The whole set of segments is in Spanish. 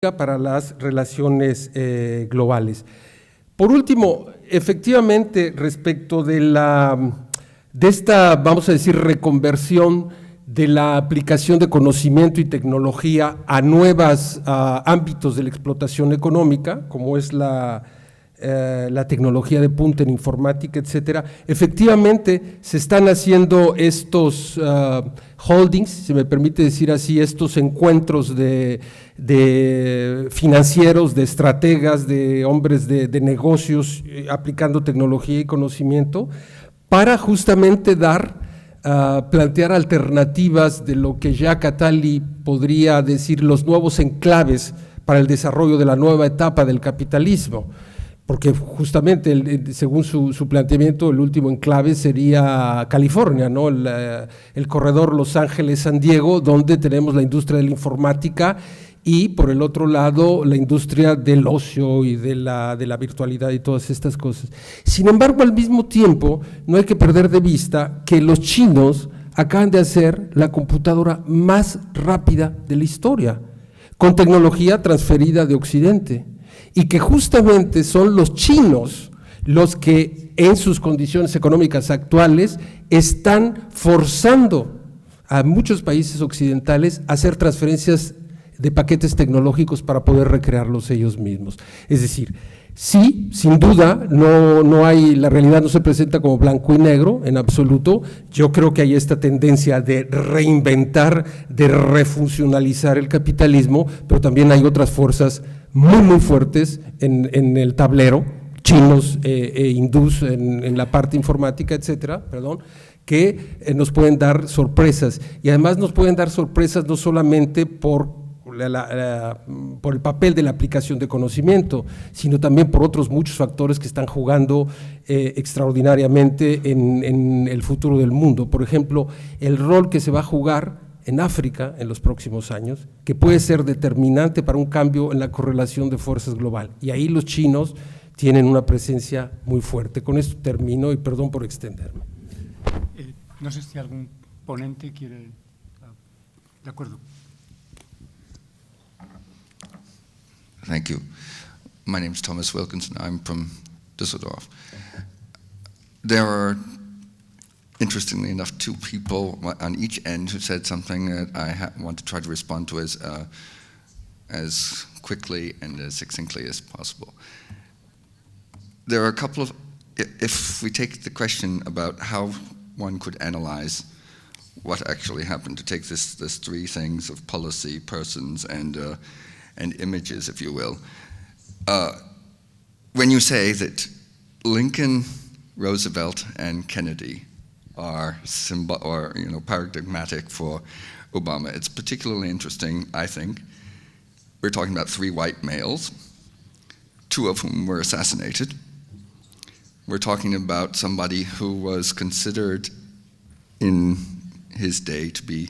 para las relaciones globales. Por último, efectivamente, respecto de esta, vamos a decir, reconversión de la aplicación de conocimiento y tecnología a nuevos ámbitos de la explotación económica, como es la tecnología de punta en informática, etcétera, efectivamente se están haciendo estos holdings, si me permite decir así, estos encuentros de financieros, de estrategas, de hombres de negocios aplicando tecnología y conocimiento para justamente plantear alternativas de lo que Jacques Attali podría decir los nuevos enclaves para el desarrollo de la nueva etapa del capitalismo. Porque justamente, según su planteamiento, el último enclave sería California, ¿no? El corredor Los Ángeles-San Diego, donde tenemos la industria de la informática y, por el otro lado, la industria del ocio y de la virtualidad y todas estas cosas. Sin embargo, al mismo tiempo, no hay que perder de vista que los chinos acaban de hacer la computadora más rápida de la historia, con tecnología transferida de Occidente. Y que justamente son los chinos los que en sus condiciones económicas actuales están forzando a muchos países occidentales a hacer transferencias de paquetes tecnológicos para poder recrearlos ellos mismos. Es decir, sí, sin duda, la realidad no se presenta como blanco y negro en absoluto. Yo creo que hay esta tendencia de reinventar, de refuncionalizar el capitalismo, pero también hay otras fuerzas muy fuertes en el tablero, chinos hindús en la parte informática, etcétera, que nos pueden dar sorpresas. Y además nos pueden dar sorpresas no solamente por el papel de la aplicación de conocimiento, sino también por otros muchos factores que están jugando extraordinariamente en el futuro del mundo. Por ejemplo, el rol que se va a jugar en África en los próximos años, que puede ser determinante para un cambio en la correlación de fuerzas global. Y ahí los chinos tienen una presencia muy fuerte. Con esto termino y perdón por extenderme. No sé si algún ponente quiere… De acuerdo. Thank you. My name is Thomas Wilkinson. I'm from Düsseldorf. There are, interestingly enough, two people on each end who said something that I want to try to respond to as quickly and as succinctly as possible. There are a couple of, if we take the question about how one could analyze what actually happened, to take this three things of policy, persons, and images, if you will. When you say that Lincoln, Roosevelt, and Kennedy are paradigmatic for Obama, it's particularly interesting, I think. We're talking about three white males, two of whom were assassinated. We're talking about somebody who was considered in his day to be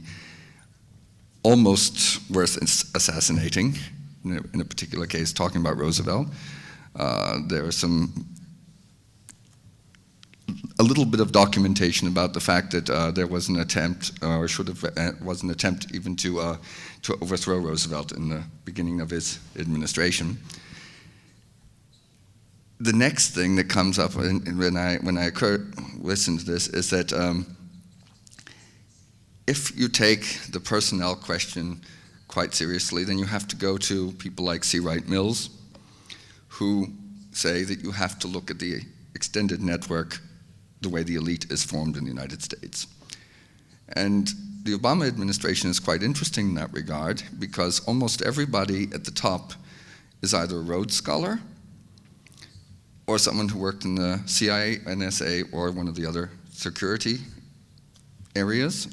almost worth assassinating, in a particular case, talking about Roosevelt. There was a little bit of documentation about the fact that there was an attempt, or was an attempt even to overthrow Roosevelt in the beginning of his administration. The next thing that comes up when I listen to this is that if you take the personnel question quite seriously, then you have to go to people like C. Wright Mills, who say that you have to look at the extended network the way the elite is formed in the United States. And the Obama administration is quite interesting in that regard, because almost everybody at the top is either a Rhodes Scholar or someone who worked in the CIA, NSA, or one of the other security areas,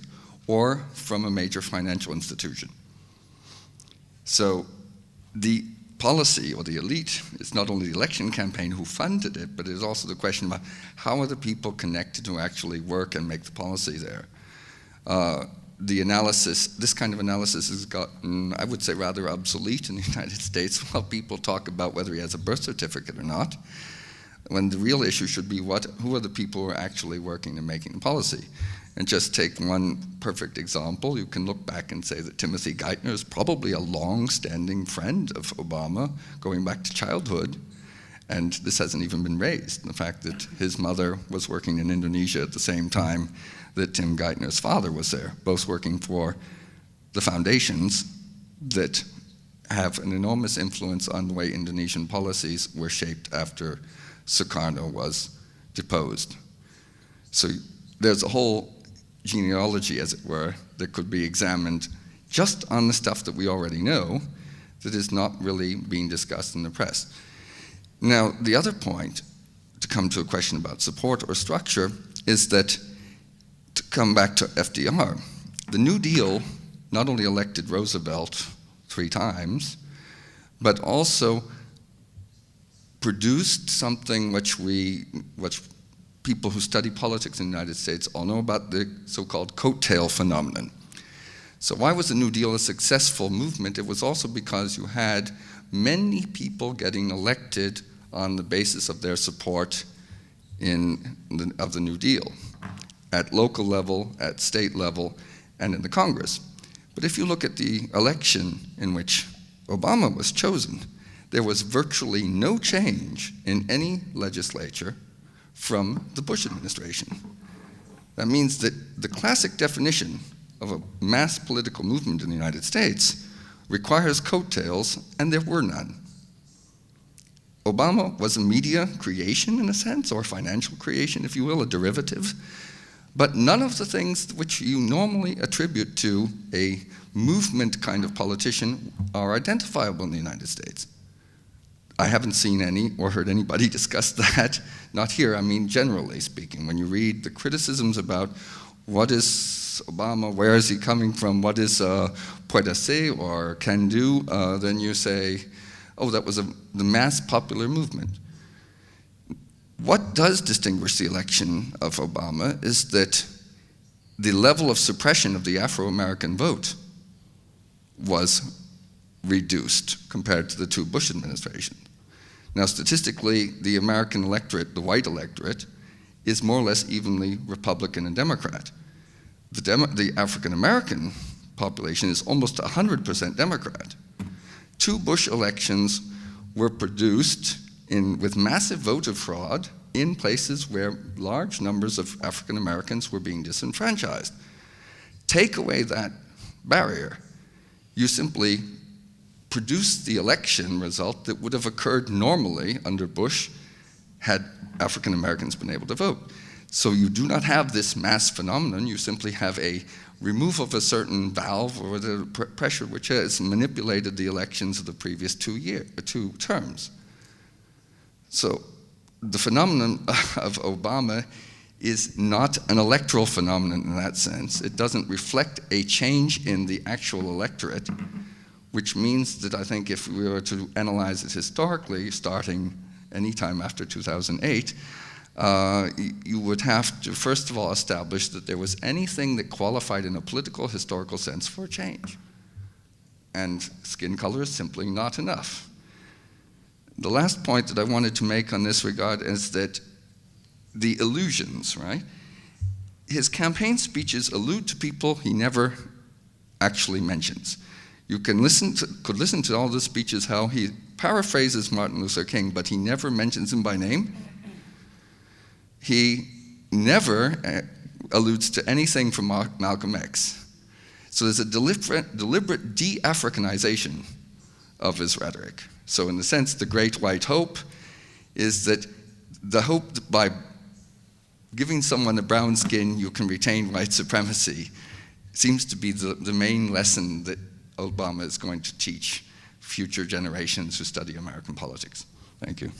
or from a major financial institution. So the policy, or the elite, is not only the election campaign who funded it, but it is also the question about how are the people connected who actually work and make the policy there. The analysis, this kind of analysis has gotten, I would say, rather obsolete in the United States while people talk about whether he has a birth certificate or not, when the real issue should be who are the people who are actually working and making the policy. And just take one perfect example, you can look back and say that Timothy Geithner is probably a long-standing friend of Obama, going back to childhood, and this hasn't even been raised. The fact that his mother was working in Indonesia at the same time that Tim Geithner's father was there, both working for the foundations that have an enormous influence on the way Indonesian policies were shaped after Sukarno was deposed. So there's a whole genealogy, as it were, that could be examined just on the stuff that we already know that is not really being discussed in the press. Now, the other point, to come to a question about support or structure, is that, to come back to FDR, the New Deal not only elected Roosevelt 3 times, but also produced something which people who study politics in the United States all know about, the so-called coattail phenomenon. So why was the New Deal a successful movement? It was also because you had many people getting elected on the basis of their support of the New Deal, at local level, at state level, and in the Congress. But if you look at the election in which Obama was chosen, there was virtually no change in any legislature from the Bush administration. That means that the classic definition of a mass political movement in the United States requires coattails, and there were none. Obama was a media creation, in a sense, or financial creation, if you will, a derivative. But none of the things which you normally attribute to a movement kind of politician are identifiable in the United States. I haven't seen any or heard anybody discuss that, not here, I mean generally speaking. When you read the criticisms about what is Obama, where is he coming from, what is puede ser or can do, then you say, oh, that was the mass popular movement. What does distinguish the election of Obama is that the level of suppression of the Afro-American vote was reduced compared to the 2 Bush administrations. Now, statistically, the American electorate, the white electorate, is more or less evenly Republican and Democrat. The African-American population is almost 100% Democrat. 2 Bush elections were produced with massive voter fraud in places where large numbers of African Americans were being disenfranchised. Take away that barrier, you simply produce the election result that would have occurred normally under Bush had African Americans been able to vote. So you do not have this mass phenomenon, you simply have a removal of a certain valve or the pressure which has manipulated the elections of the previous 2 terms. So the phenomenon of Obama is not an electoral phenomenon in that sense. It doesn't reflect a change in the actual electorate, which means that I think if we were to analyze it historically, starting anytime after 2008, you would have to first of all establish that there was anything that qualified in a political historical sense for a change. And skin color is simply not enough. The last point that I wanted to make on this regard is that the allusions, right? His campaign speeches allude to people he never actually mentions. You could listen to all the speeches how he paraphrases Martin Luther King, but he never mentions him by name. He never alludes to anything from Malcolm X. So there's a deliberate de-Africanization of his rhetoric. So in the sense, the great white hope is that the hope that by giving someone a brown skin, you can retain white supremacy seems to be the main lesson that Obama is going to teach future generations who study American politics. Thank you.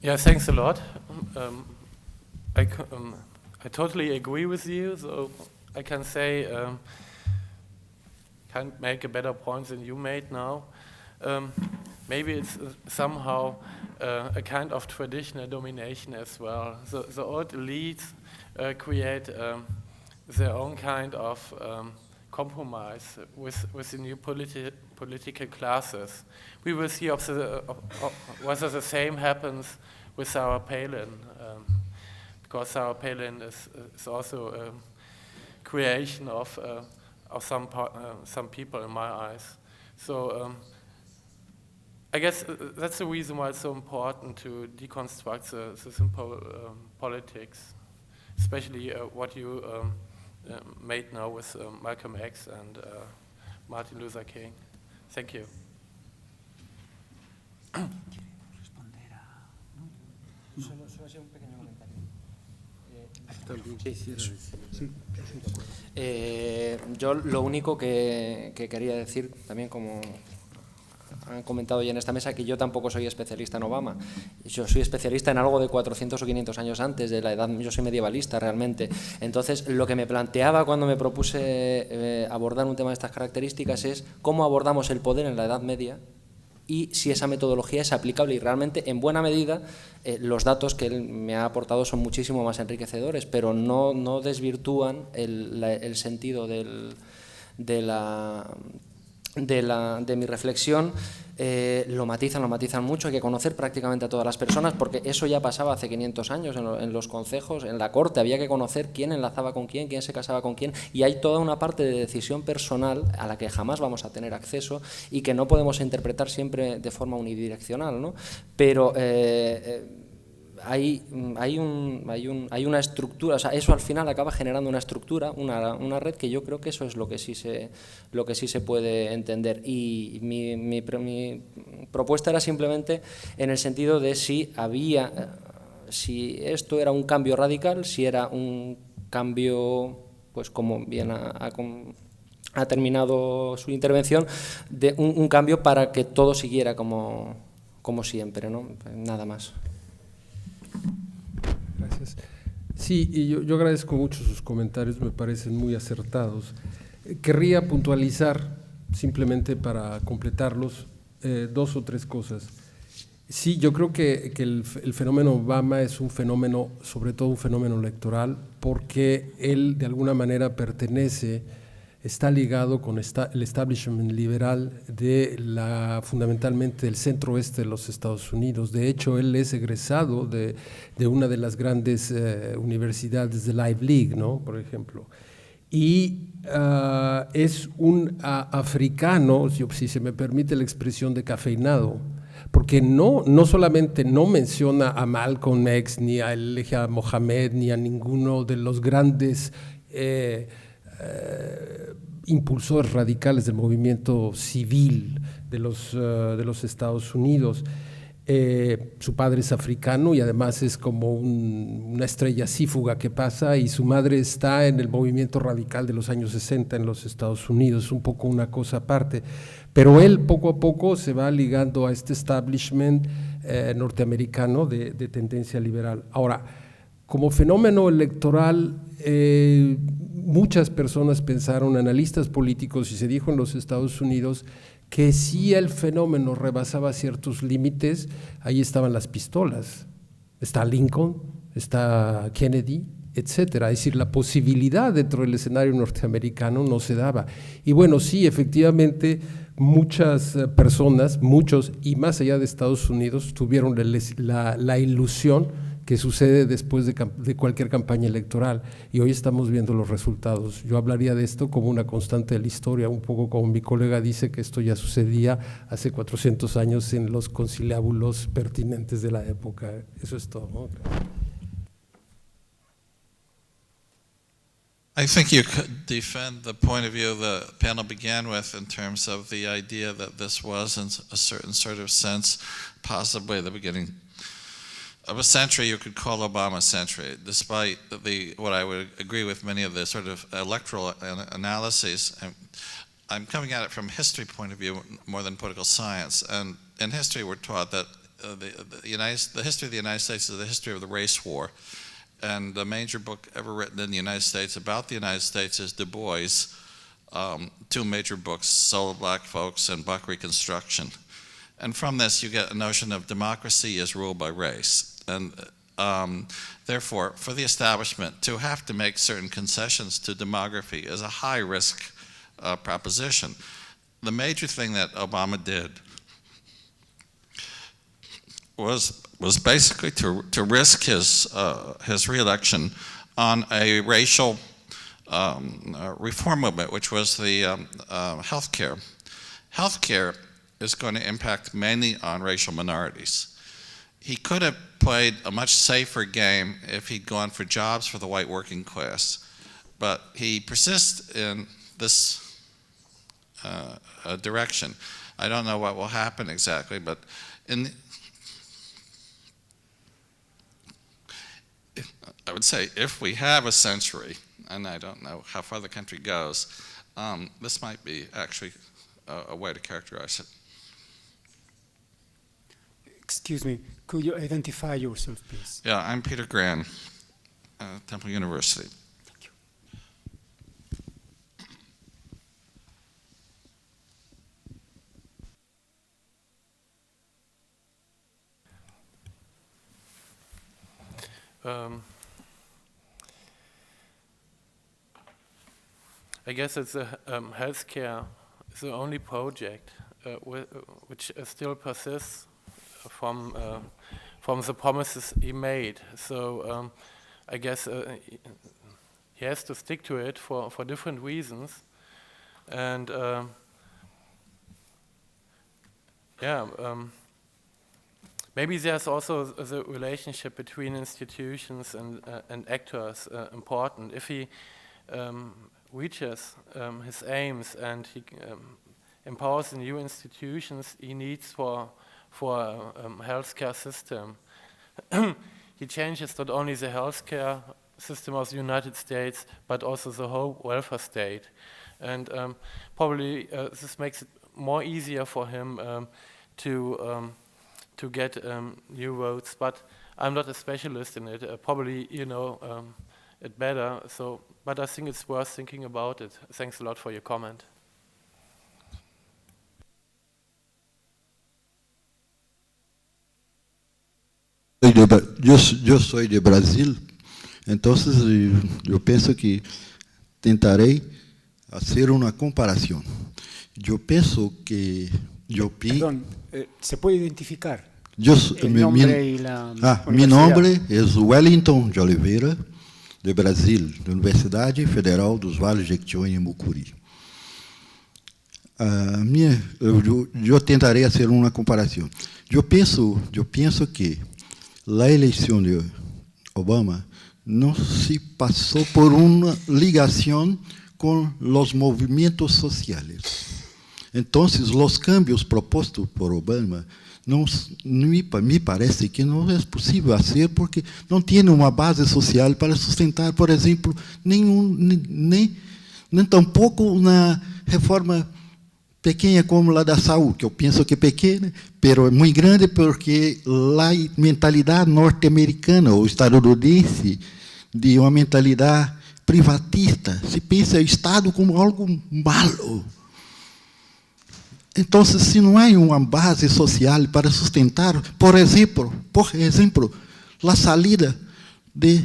Yeah, thanks a lot. I totally agree with you, so I can say can't make a better point than you made now. Maybe it's somehow a kind of traditional domination as well. The old elites create their own kind of compromise with the new political classes. We will see whether the same happens with Sarah Palin, because Sarah Palin is also a creation of some people in my eyes. So I guess that's the reason why it's so important to deconstruct the simple politics, especially what you made now with Malcolm X and Martin Luther King. Thank you. Yo lo único que quería decir, también como han comentado ya en esta mesa, que yo tampoco soy especialista en Obama. Yo soy especialista en algo de 400 o 500 años antes de la edad. Yo soy medievalista realmente. Entonces, lo que me planteaba cuando me propuse abordar un tema de estas características es cómo abordamos el poder en la Edad Media y si esa metodología es aplicable. Y realmente, en buena medida, los datos que él me ha aportado son muchísimo más enriquecedores, pero no desvirtúan el sentido de mi reflexión. Lo matizan mucho. Hay que conocer prácticamente a todas las personas, porque eso ya pasaba hace 500 años en los concejos, en la corte. Había que conocer quién enlazaba con quién se casaba con quién, y hay toda una parte de decisión personal a la que jamás vamos a tener acceso y que no podemos interpretar siempre de forma unidireccional, ¿no? Pero hay una estructura, o sea, eso al final acaba generando una estructura, una red, que yo creo que eso es lo que sí se puede entender. Y mi propuesta era simplemente en el sentido de si esto era un cambio radical, si era un cambio, pues como bien ha terminado su intervención, de un cambio para que todo siguiera como siempre, ¿no? Nada más. Gracias. Sí, y yo agradezco mucho sus comentarios, me parecen muy acertados. Querría puntualizar, simplemente para completarlos, 2 o 3 cosas. Sí, yo creo que el fenómeno Obama es un fenómeno, sobre todo un fenómeno electoral, porque él de alguna manera está ligado con el establishment liberal fundamentalmente del centro oeste de los Estados Unidos. De hecho, él es egresado de una de las grandes universidades de la Ivy League, ¿no? Por ejemplo. Y es un africano, si se me permite la expresión, decafeinado, porque no solamente no menciona a Malcolm X, ni a Elijah Mohammed, ni a ninguno de los grandes impulsores radicales del movimiento civil de los Estados Unidos. Su padre es africano y además es como una estrella sífuga que pasa, y su madre está en el movimiento radical de los años 60 en los Estados Unidos, un poco una cosa aparte. Pero él poco a poco se va ligando a este establishment norteamericano de tendencia liberal. Ahora, como fenómeno electoral, muchas personas pensaron, analistas políticos, y se dijo en los Estados Unidos, que si el fenómeno rebasaba ciertos límites, ahí estaban las pistolas. Está Lincoln, está Kennedy, etcétera. Es decir, la posibilidad dentro del escenario norteamericano no se daba. Y bueno, sí, efectivamente, muchas personas, muchos, y más allá de Estados Unidos, tuvieron la ilusión que sucede después de cualquier campaña electoral, y hoy estamos viendo los resultados. Yo hablaría de esto como una constante de la historia, un poco como mi colega dice que esto ya sucedía hace 400 años en los conciliábulos pertinentes de la época. Eso es todo, ¿no? I think you could defend the point of view the panel began with in terms of the idea that this was, in a certain sort of sense, possibly the beginning of a century you could call Obama century, despite what I would agree with many of the sort of electoral analyses. I'm coming at it from a history point of view more than political science. And in history, we're taught that the history of the United States is the history of the race war. And the major book ever written in the United States about the United States is Du Bois' 2 major books, Soul of Black Folks and Buck Reconstruction. And from this, you get a notion of democracy as ruled by race. And therefore, for the establishment to have to make certain concessions to demography is a high risk proposition. The major thing that Obama did was basically to risk his re-election on a racial reform movement, which was the healthcare. Healthcare is going to impact mainly on racial minorities. He could have played a much safer game if he'd gone for jobs for the white working class, but he persists in this direction. I don't know what will happen exactly, but I would say if we have a century, and I don't know how far the country goes, this might be actually a way to characterize it. Excuse me, could you identify yourself, please? Yeah, I'm Peter Gran, Temple University. Thank you. I guess it's healthcare is the only project which still persists from the promises he made. So I guess he has to stick to it for different reasons, and maybe there's also the relationship between institutions and actors important. If he reaches his aims and he empowers the new institutions he needs for healthcare system, he changes not only the healthcare system of the United States but also the whole welfare state, and probably this makes it more easier for him to get new votes. But I'm not a specialist in it. Probably you know it better. So, but I think it's worth thinking about it. Thanks a lot for your comment. Yo soy de Brasil, entonces yo pienso que tentaré hacer una comparación. Yo pienso que Perdón, ¿se puede identificar yo, el nombre y la mi nombre es Wellington de Oliveira, de Brasil, da Universidade Federal dos Vales de Jequitinhonha e Mucuri. Yo tentaré hacer una comparación. Yo pienso que la elección de Obama no se pasó por una ligación con los movimientos sociales. Entonces, los cambios propuestos por Obama me parece que no es posible hacer porque no tiene una base social para sustentar, por ejemplo, ni tampoco una reforma pequeña como la da saúde, que eu penso que é pequena, pero é muito grande porque a mentalidade norte-americana ou estadunidense de uma mentalidade privatista, se pensa o Estado como algo malo. Então, se não há uma base social para sustentar, por exemplo, a saída de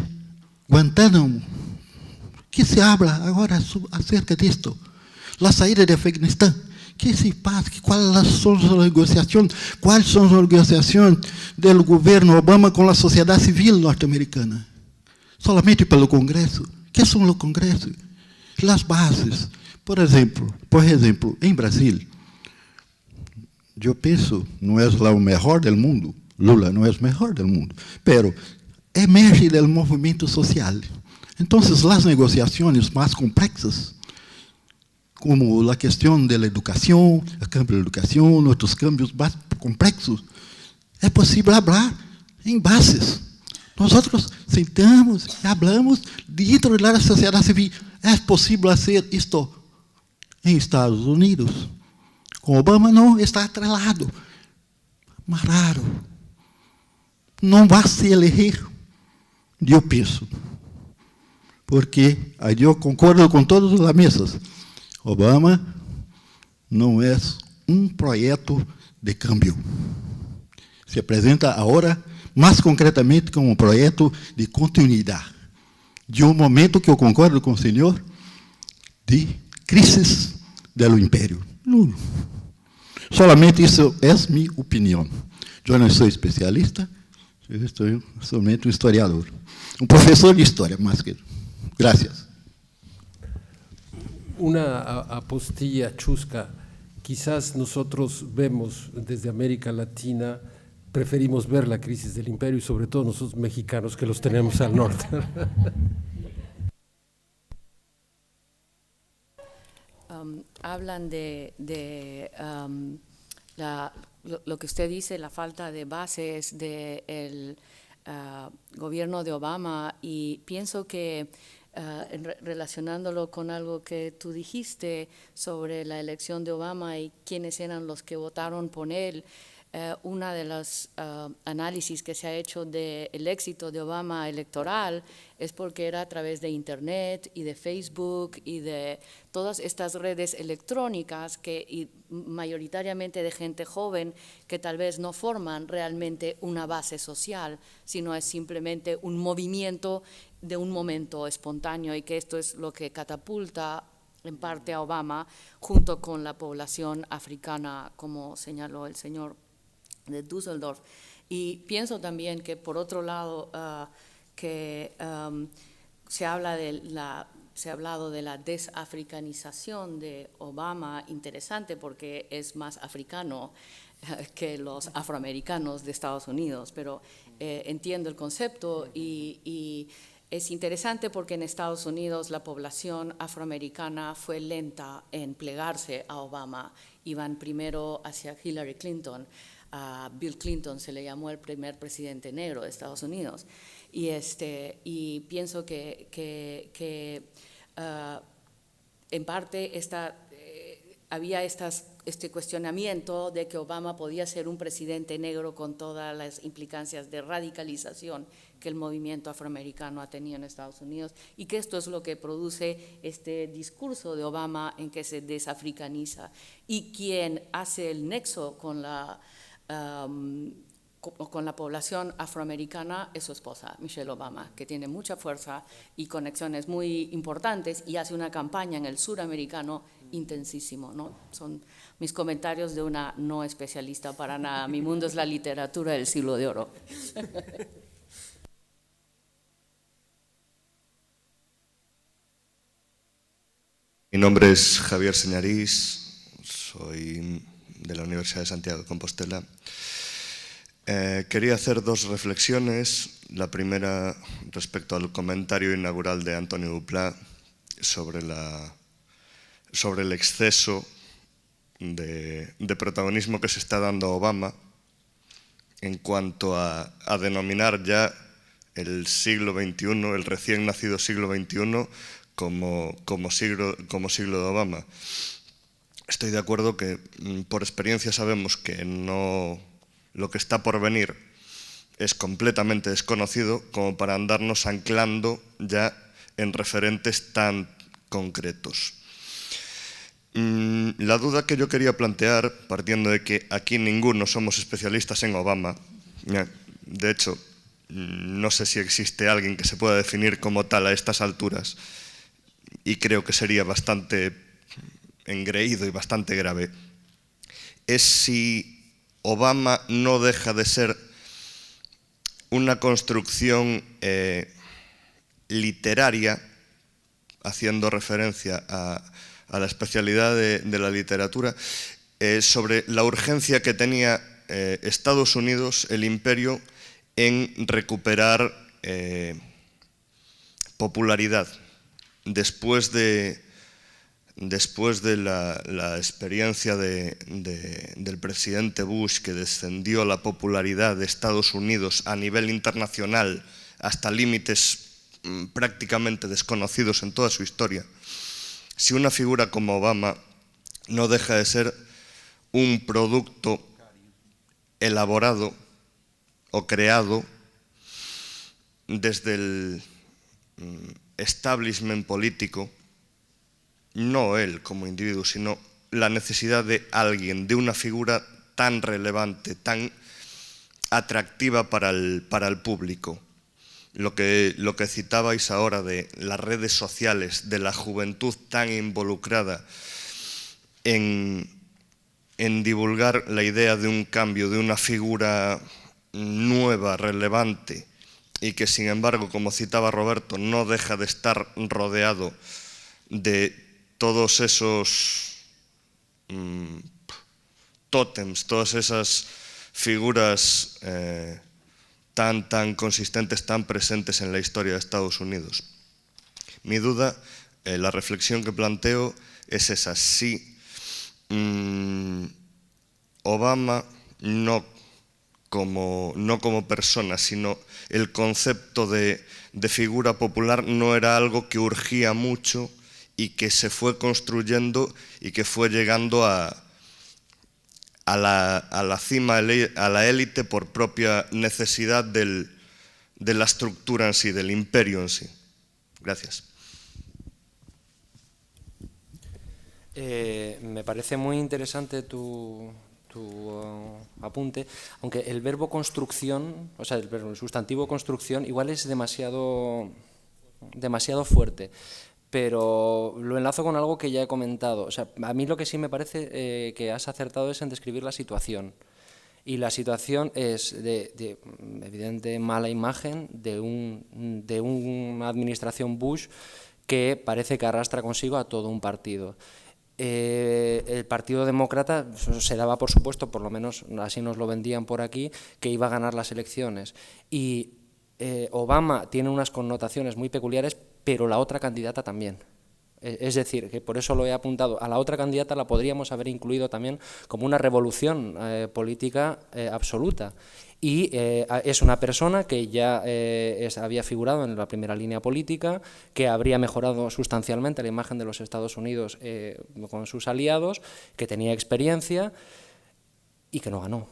Guantánamo, que se habla agora acerca disto, a saída de Afeganistão, que se passa, quais são as negociações do governo Obama com a sociedade civil norte-americana? Solamente pelo Congresso? Que são os Congressos? As bases. Por exemplo, em Brasil, eu penso, não é lá o melhor do mundo, Lula não é o melhor do mundo, pero emerge do movimento social. Então, as negociações mais complexas, como a questão da educação, o campo da educação, outros campos mais complexos, é possível falar em bases. Nós sentamos e falamos dentro da sociedade civil. É possível fazer isto em Estados Unidos. Com Obama não está atrelado. Mas raro. Não vai se eleger, eu penso. Porque aí eu concordo com todas as mesas. Obama não é um projeto de câmbio. Se apresenta agora, mais concretamente, como um projeto de continuidade. De um momento que eu concordo com o senhor, de crises del imperio. No. Solamente eso es mi opinión. Yo no soy especialista, yo soy solamente un historiador. Un profesor de historia, más que... Gracias. Una apostilla chusca. Quizás nosotros vemos desde América Latina, preferimos ver la crisis del imperio y sobre todo nosotros mexicanos que los tenemos al norte. Hablan de lo que usted dice, la falta de bases del gobierno de Obama, y pienso que relacionándolo con algo que tú dijiste sobre la elección de Obama y quiénes eran los que votaron por él, una de los análisis que se ha hecho del éxito de Obama electoral es porque era a través de Internet y de Facebook y de todas estas redes electrónicas y mayoritariamente de gente joven que tal vez no forman realmente una base social, sino es simplemente un movimiento de un momento espontáneo, y que esto es lo que catapulta en parte a Obama junto con la población africana, como señaló el señor de Düsseldorf. Y pienso también que, por otro lado, se ha hablado de la desafricanización de Obama, interesante porque es más africano que los afroamericanos de Estados Unidos, pero entiendo el concepto, y es interesante porque en Estados Unidos la población afroamericana fue lenta en plegarse a Obama, iban primero hacia Hillary Clinton. A Bill Clinton se le llamó el primer presidente negro de Estados Unidos, y pienso que en parte había este cuestionamiento de que Obama podía ser un presidente negro con todas las implicancias de radicalización que el movimiento afroamericano ha tenido en Estados Unidos, y que esto es lo que produce este discurso de Obama en que se desafricaniza, y quien hace el nexo con la población afroamericana es su esposa, Michelle Obama, que tiene mucha fuerza y conexiones muy importantes, y hace una campaña en el suramericano intensísimo, ¿no? Son mis comentarios de una no especialista para nada. Mi mundo es la literatura del siglo de oro. Mi nombre es Javier Señarís, soy de la Universidad de Santiago de Compostela. Quería hacer dos reflexiones. La primera respecto al comentario inaugural de Antonio Duplat sobre el exceso de protagonismo que se está dando a Obama en cuanto a denominar ya el siglo XXI, el recién nacido siglo XXI, como siglo de Obama. Estoy de acuerdo que por experiencia sabemos que lo que está por venir es completamente desconocido como para andarnos anclando ya en referentes tan concretos. La duda que yo quería plantear, partiendo de que aquí ninguno somos especialistas en Obama, de hecho, no sé si existe alguien que se pueda definir como tal a estas alturas, y creo que sería bastante engreído y bastante grave, es si Obama no deja de ser una construcción literaria, haciendo referencia a la especialidad de la literatura, sobre la urgencia que tenía Estados Unidos, el imperio, en recuperar popularidad después de la experiencia del presidente Bush, que descendió la popularidad de Estados Unidos a nivel internacional hasta límites prácticamente desconocidos en toda su historia. Si una figura como Obama no deja de ser un producto elaborado o creado desde el establishment político, no él como individuo, sino la necesidad de alguien, de una figura tan relevante, tan atractiva para el público. Lo que citabais ahora de las redes sociales, de la juventud tan involucrada, en divulgar la idea de un cambio, de una figura nueva, relevante, y que sin embargo, como citaba Roberto, no deja de estar rodeado de todos esos tótems, todas esas figuras tan consistentes, tan presentes en la historia de Estados Unidos. Mi duda, la reflexión que planteo es esa: si Obama, no como persona, sino el concepto de figura popular no era algo que urgía mucho y que se fue construyendo y que fue llegando a la cima, a la élite por propia necesidad de la estructura en sí, del imperio en sí. Gracias. Me parece muy interesante tu apunte, aunque el verbo construcción, o sea, el sustantivo construcción, igual es demasiado fuerte, pero lo enlazo con algo que ya he comentado. O sea, a mí lo que sí me parece que has acertado es en describir la situación. Y la situación es de evidente mala imagen de una administración Bush que parece que arrastra consigo a todo un partido. El Partido Demócrata se daba por supuesto, por lo menos así nos lo vendían por aquí, que iba a ganar las elecciones. Y Obama tiene unas connotaciones muy peculiares, pero la otra candidata también. Es decir, que por eso lo he apuntado, a la otra candidata la podríamos haber incluido también como una revolución política absoluta. Y es una persona que ya había figurado en la primera línea política, que habría mejorado sustancialmente la imagen de los Estados Unidos con sus aliados, que tenía experiencia y que no ganó.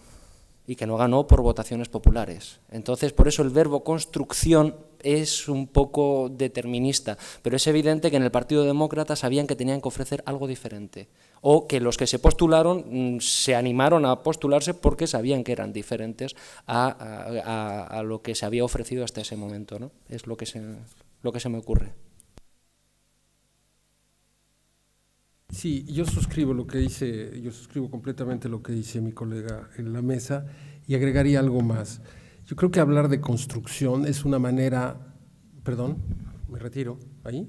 Y que no ganó por votaciones populares. Entonces, por eso el verbo construcción es un poco determinista, pero es evidente que en el Partido Demócrata sabían que tenían que ofrecer algo diferente, o que los que se postularon se animaron a postularse porque sabían que eran diferentes a lo que se había ofrecido hasta ese momento, ¿no? Es lo que se me ocurre. Sí, yo suscribo completamente lo que dice mi colega en la mesa y agregaría algo más. Yo creo que hablar de construcción es una manera, perdón, me retiro, ahí,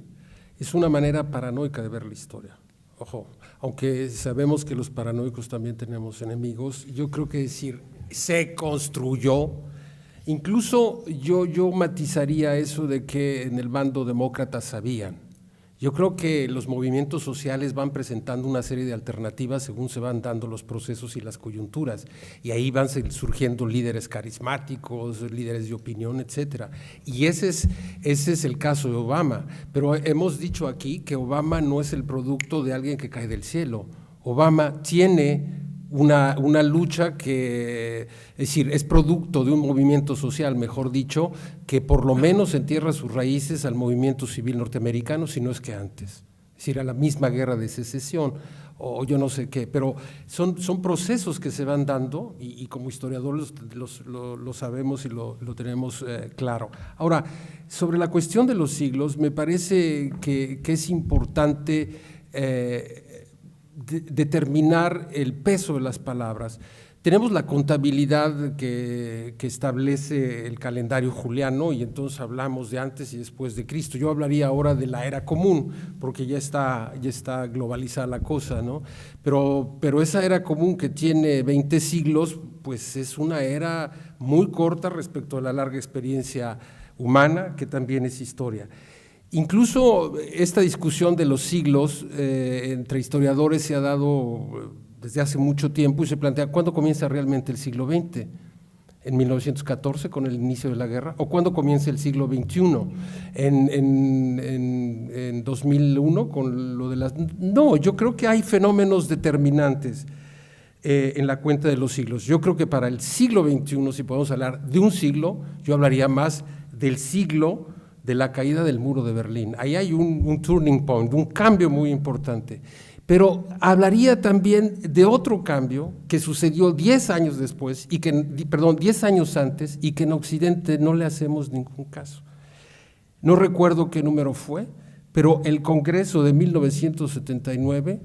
es una manera paranoica de ver la historia. Ojo, aunque sabemos que los paranoicos también tenemos enemigos, yo creo que decir se construyó, incluso yo matizaría eso de que en el bando demócrata sabían. Yo creo que los movimientos sociales van presentando una serie de alternativas según se van dando los procesos y las coyunturas, y ahí van surgiendo líderes carismáticos, líderes de opinión, etcétera. Y ese es el caso de Obama, pero hemos dicho aquí que Obama no es el producto de alguien que cae del cielo. Obama tiene una lucha que, es decir, es producto de un movimiento social, mejor dicho, que por lo menos entierra sus raíces al movimiento civil norteamericano, si no es que antes, es decir, a la misma guerra de secesión o yo no sé qué, pero son procesos que se van dando y como historiadores lo sabemos y lo tenemos claro. Ahora, sobre la cuestión de los siglos, me parece que es importante determinar el peso de las palabras. Tenemos la contabilidad que establece el calendario juliano y entonces hablamos de antes y después de Cristo. Yo hablaría ahora de la era común porque ya está globalizada la cosa, ¿no? Pero esa era común que tiene 20 siglos, pues es una era muy corta respecto a la larga experiencia humana que también es historia. Incluso esta discusión de los siglos entre historiadores se ha dado desde hace mucho tiempo y se plantea ¿cuándo comienza realmente el siglo XX? ¿En 1914 con el inicio de la guerra? ¿O cuándo comienza el siglo XXI? ¿En 2001 con lo de las...? No, yo creo que hay fenómenos determinantes en la cuenta de los siglos. Yo creo que para el siglo XXI, si podemos hablar de un siglo, yo hablaría más del siglo de la caída del muro de Berlín. Ahí hay un turning point, un cambio muy importante. Pero hablaría también de otro cambio que sucedió 10 años después, 10 años antes, y que en Occidente no le hacemos ningún caso. No recuerdo qué número fue, pero el Congreso de 1979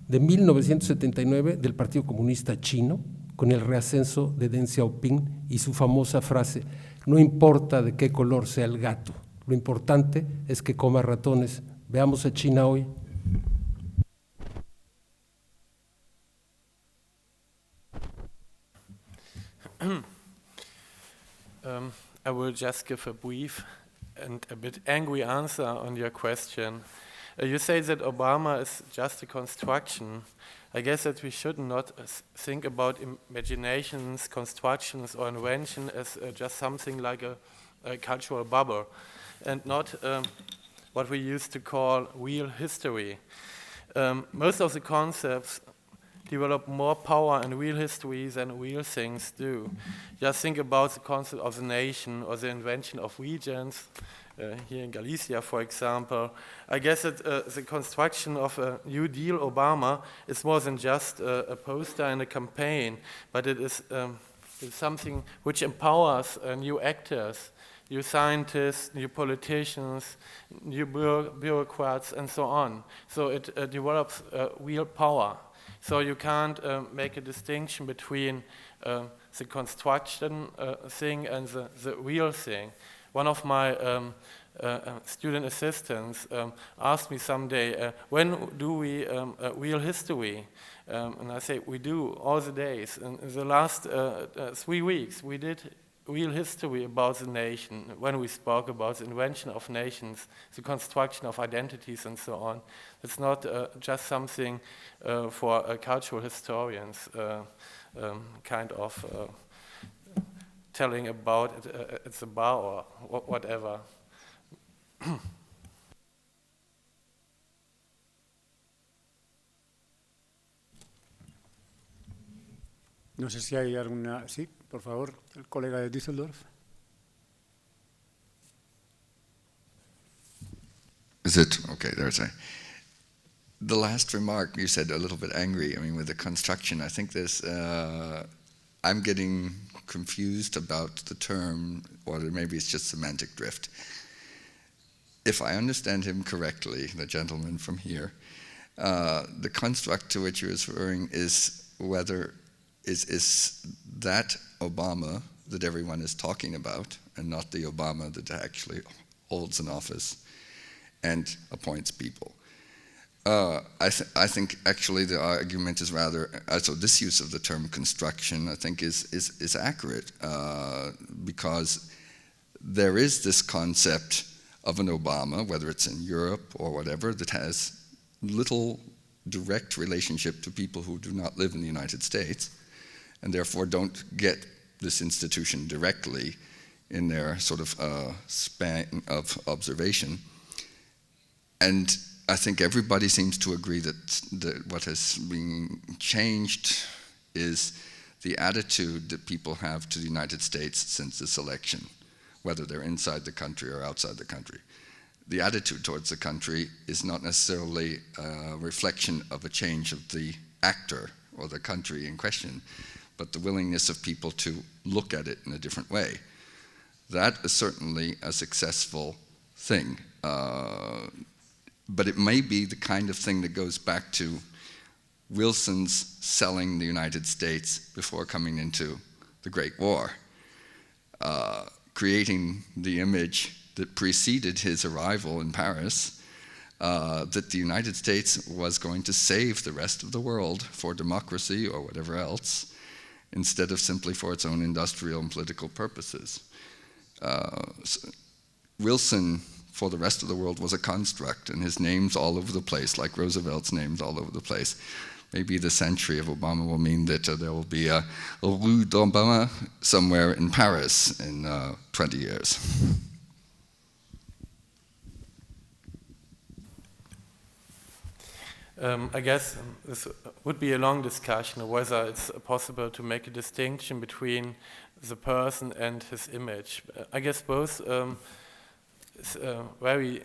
de 1979 del Partido Comunista Chino, con el reascenso de Deng Xiaoping y su famosa frase: no importa de qué color sea el gato, lo importante es que coma ratones. Veamos a China hoy. I will just give a brief and a bit angry answer on your question. You say that Obama is just a construction. I guess that we should not think about imaginations, constructions, or invention as just something like a cultural bubble, and not what we used to call real history. Most of the concepts develop more power in real history than real things do. Just think about the concept of the nation or the invention of regions, here in Galicia, for example. I guess that the construction of a New Deal Obama is more than just a poster and a campaign, but it is it's something which empowers new actors, new scientists, new politicians, new bureaucrats, and so on. So it develops real power. So you can't make a distinction between the construction thing and the real thing. One of my student assistants asked me someday, when do we real history? And I say, we do all the days. And in the last 3 weeks, we did real history about the nation, when we spoke about the invention of nations, the construction of identities, and so on. It's not just something for cultural historians, kind of telling about it at the bar or whatever. No sé si hay alguna... Sí, por favor, el colega de Düsseldorf. Is it? Okay, there's a... The last remark, you said a little bit angry. I mean, with the construction, I think there's... I'm getting confused about the term, or maybe it's just semantic drift. If I understand him correctly, the gentleman from here, the construct to which you're referring is whether is that Obama that everyone is talking about, and not the Obama that actually holds an office and appoints people. I think actually the argument is rather, so this use of the term construction I think is accurate, because there is this concept of an Obama, whether it's in Europe or whatever, that has little direct relationship to people who do not live in the United States, and therefore don't get this institution directly in their sort of span of observation. And I think everybody seems to agree that what has been changed is the attitude that people have to the United States since this election, whether they're inside the country or outside the country. The attitude towards the country is not necessarily a reflection of a change of the actor or the country in question, but the willingness of people to look at it in a different way. That is certainly a successful thing. But it may be the kind of thing that goes back to Wilson's selling the United States before coming into the Great War, creating the image that preceded his arrival in Paris, that the United States was going to save the rest of the world for democracy or whatever else, instead of simply for its own industrial and political purposes. Wilson, for the rest of the world, was a construct, and his name's all over the place, like Roosevelt's name's all over the place. Maybe the century of Obama will mean that there will be a Rue d'Obama somewhere in Paris in 20 years. I guess this would be a long discussion of whether it's possible to make a distinction between the person and his image. I guess both is very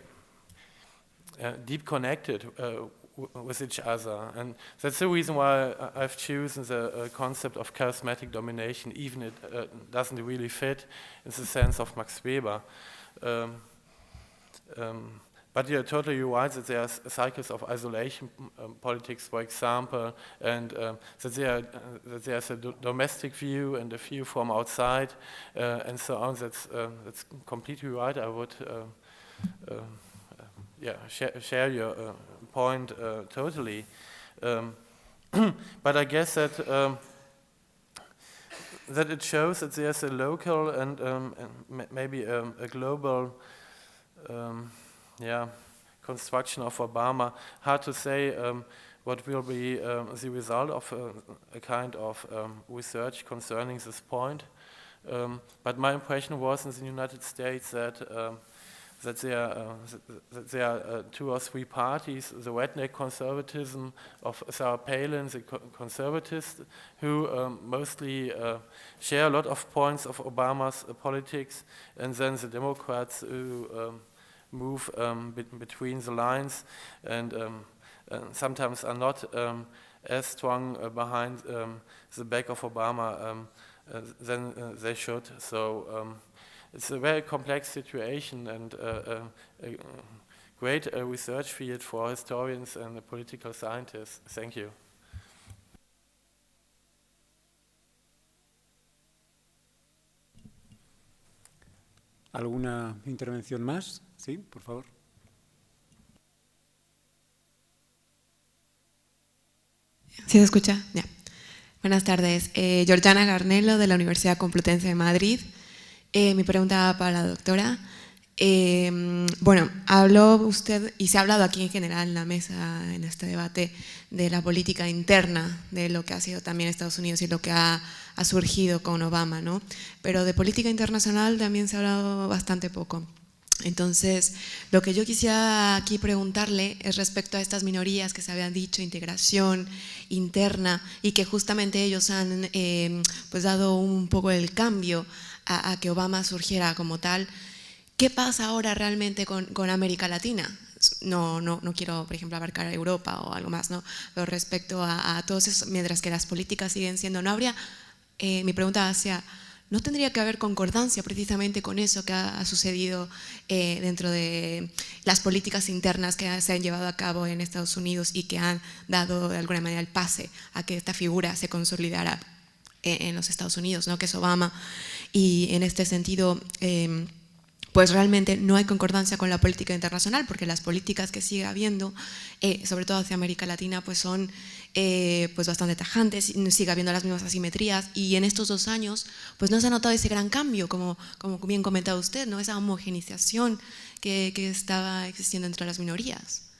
deep connected with each other, and that's the reason why I've chosen the concept of charismatic domination, even it doesn't really fit in the sense of Max Weber. But you're totally right that there are cycles of isolation politics, for example, and that there's a domestic view and a view from outside, and so on. That's completely right. I would share your point totally. But I guess that that it shows that there's a local and maybe a global construction of Obama. Hard to say what will be the result of a kind of research concerning this point. But my impression was in the United States that there are 2 or 3 parties: the redneck conservatism of Sarah Palin, the conservatives, who mostly share a lot of points of Obama's politics, and then the Democrats who move between the lines and sometimes are not as strong behind the back of Obama than they should. So it's a very complex situation and a great research field for historians and political scientists. Thank you. ¿Alguna intervención más? Sí, por favor. ¿Sí se escucha? Ya. Buenas tardes. Georgiana Garnelo, de la Universidad Complutense de Madrid. Mi pregunta va para la doctora. Bueno, habló usted, y se ha hablado aquí en general en la mesa, en este debate, de la política interna, de lo que ha sido también Estados Unidos y lo que ha surgido con Obama, ¿no? Pero de política internacional también se ha hablado bastante poco. Entonces, lo que yo quisiera aquí preguntarle es respecto a estas minorías que se habían dicho, integración interna, y que justamente ellos han pues dado un poco el cambio a que Obama surgiera como tal. ¿Qué pasa ahora realmente con América Latina? No quiero, por ejemplo, abarcar a Europa o algo más, ¿no? Pero respecto a todos esos, mientras que las políticas siguen siendo, ¿no habría, mi pregunta hacia, ¿no tendría que haber concordancia precisamente con eso que ha sucedido dentro de las políticas internas que se han llevado a cabo en Estados Unidos y que han dado de alguna manera el pase a que esta figura se consolidara en los Estados Unidos, ¿no? Que es Obama? Y en este sentido, pues realmente no hay concordancia con la política internacional, porque las políticas que sigue habiendo, sobre todo hacia América Latina, pues son pues bastante tajantes, sigue habiendo las mismas asimetrías, y en estos 2 años pues no se ha notado ese gran cambio, como bien comentaba usted, ¿no? Esa homogeneización que estaba existiendo entre las minorías.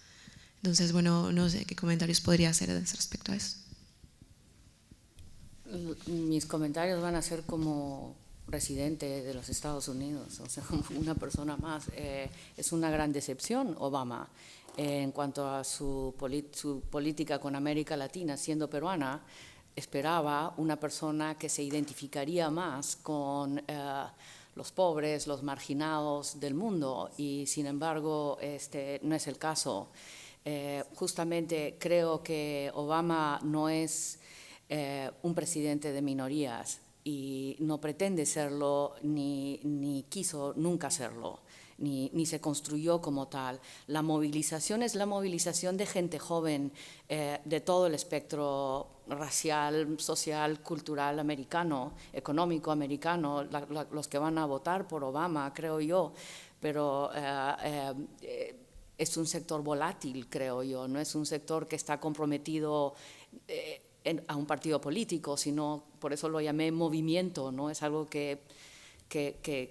Entonces, bueno, no sé qué comentarios podría hacer respecto a eso. Mis comentarios van a ser como residente de los Estados Unidos, o sea, como una persona más. Es una gran decepción Obama en cuanto a su política con América Latina. Siendo peruana, esperaba una persona que se identificaría más con los pobres, los marginados del mundo, y sin embargo no es el caso. Justamente creo que Obama no es un presidente de minorías, y no pretende serlo, ni quiso nunca serlo, ni se construyó como tal. La movilización es la movilización de gente joven de todo el espectro racial, social, cultural americano, económico americano, los que van a votar por Obama, creo yo, pero es un sector volátil, creo yo, no es un sector que está comprometido a un partido político, sino, por eso lo llamé movimiento, ¿no? Es algo que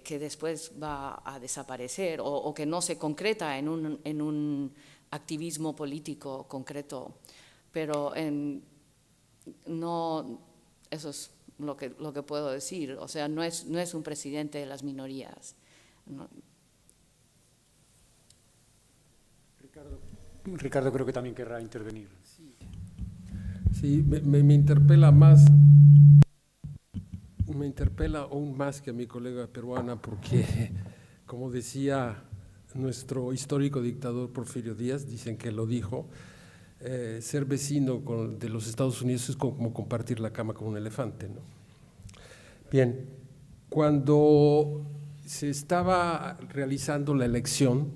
después va a desaparecer o que no se concreta en un activismo político concreto. Pero no, eso es lo que puedo decir. O sea, no es un presidente de las minorías. No. Ricardo creo que también querrá intervenir. Sí, me interpela más, me interpela aún más que a mi colega peruana, porque, como decía nuestro histórico dictador Porfirio Díaz, dicen que lo dijo, ser vecino de los Estados Unidos es como compartir la cama con un elefante, ¿no? Bien, cuando se estaba realizando la elección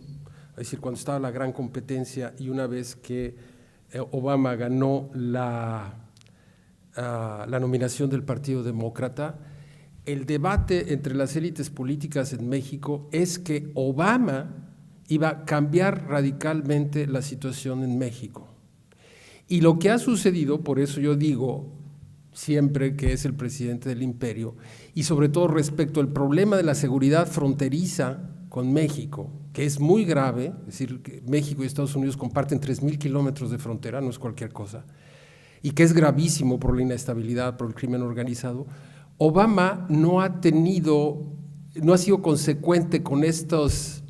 es decir, cuando estaba la gran competencia y una vez que Obama ganó la nominación del Partido Demócrata, el debate entre las élites políticas en México es que Obama iba a cambiar radicalmente la situación en México. Y lo que ha sucedido, por eso yo digo siempre que es el presidente del imperio, y sobre todo respecto al problema de la seguridad fronteriza con México, que es muy grave, es decir, que México y Estados Unidos comparten 3,000 kilómetros de frontera, no es cualquier cosa, y que es gravísimo por la inestabilidad, por el crimen organizado. Obama no ha sido consecuente con estos,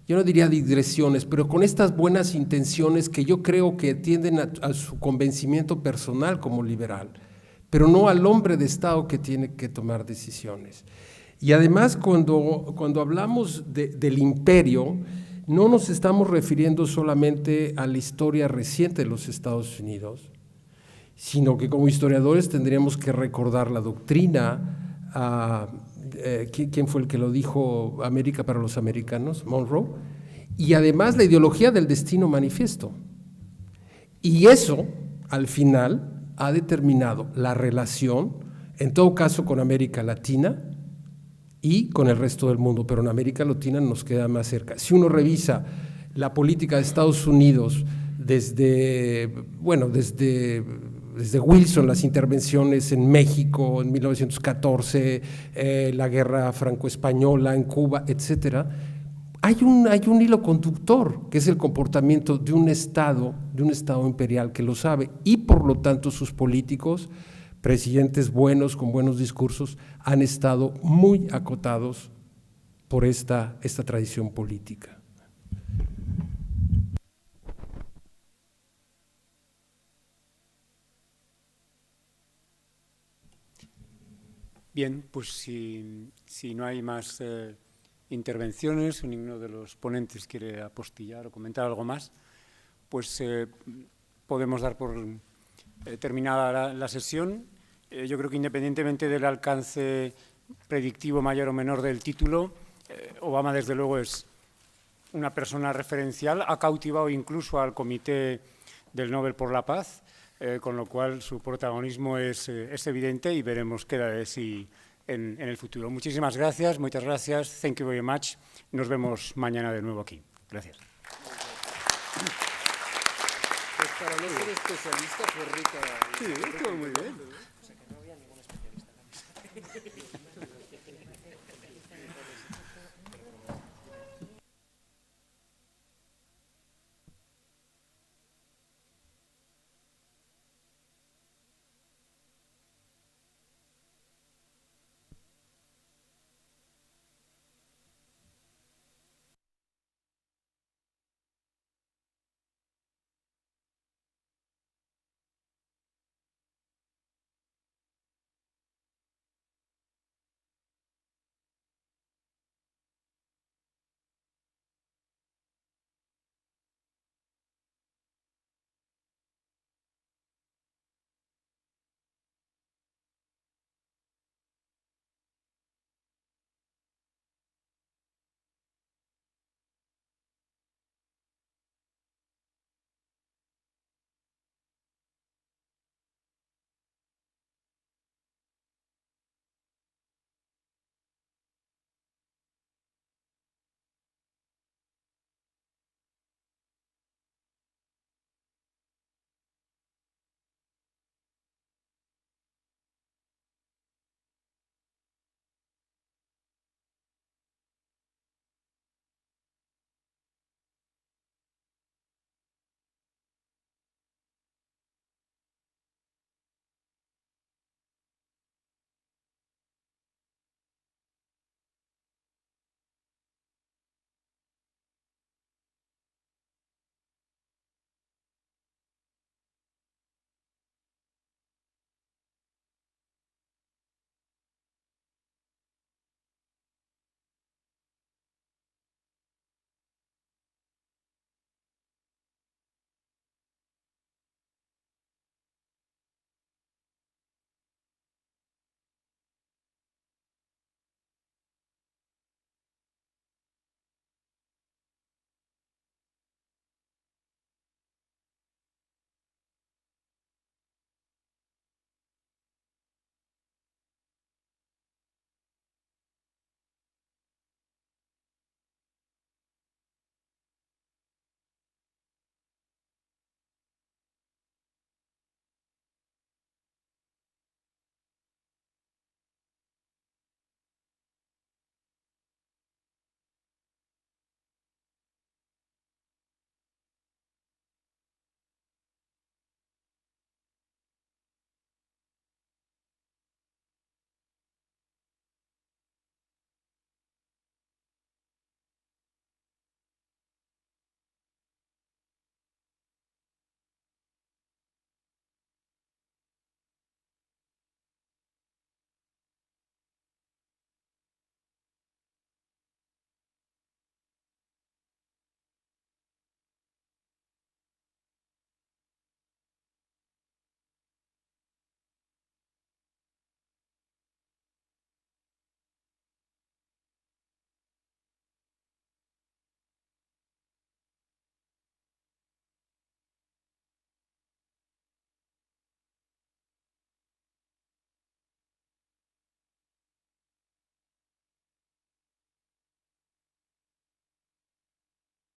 yo no diría digresiones, pero con estas buenas intenciones que yo creo que tienden a su convencimiento personal como liberal, pero no al hombre de Estado que tiene que tomar decisiones. Y además, cuando hablamos del imperio, no nos estamos refiriendo solamente a la historia reciente de los Estados Unidos, sino que como historiadores tendríamos que recordar la doctrina, ¿quién fue el que lo dijo? América para los americanos, Monroe, y además la ideología del destino manifiesto. Y eso, al final, ha determinado la relación, en todo caso con América Latina y con el resto del mundo, pero en América Latina nos queda más cerca. Si uno revisa la política de Estados Unidos desde Wilson, las intervenciones en México en 1914, la guerra franco-española en Cuba, etcétera, hay un hilo conductor que es el comportamiento de un Estado imperial que lo sabe, y por lo tanto sus políticos, presidentes buenos con buenos discursos, han estado muy acotados por esta tradición política. Bien, pues si no hay más intervenciones o ninguno de los ponentes quiere apostillar o comentar algo más, pues podemos dar por terminada la sesión. Yo creo que independientemente del alcance predictivo mayor o menor del título, Obama desde luego es una persona referencial, ha cautivado incluso al Comité del Nobel por la Paz, con lo cual su protagonismo es evidente y veremos qué da de sí en el futuro. Muchísimas gracias, muchas gracias. Thank you very much. Nos vemos mañana de nuevo aquí. Gracias. Pues para no ser especialista fue rica. Sí, estuvo muy bien. O sea, que no había ningún especialista.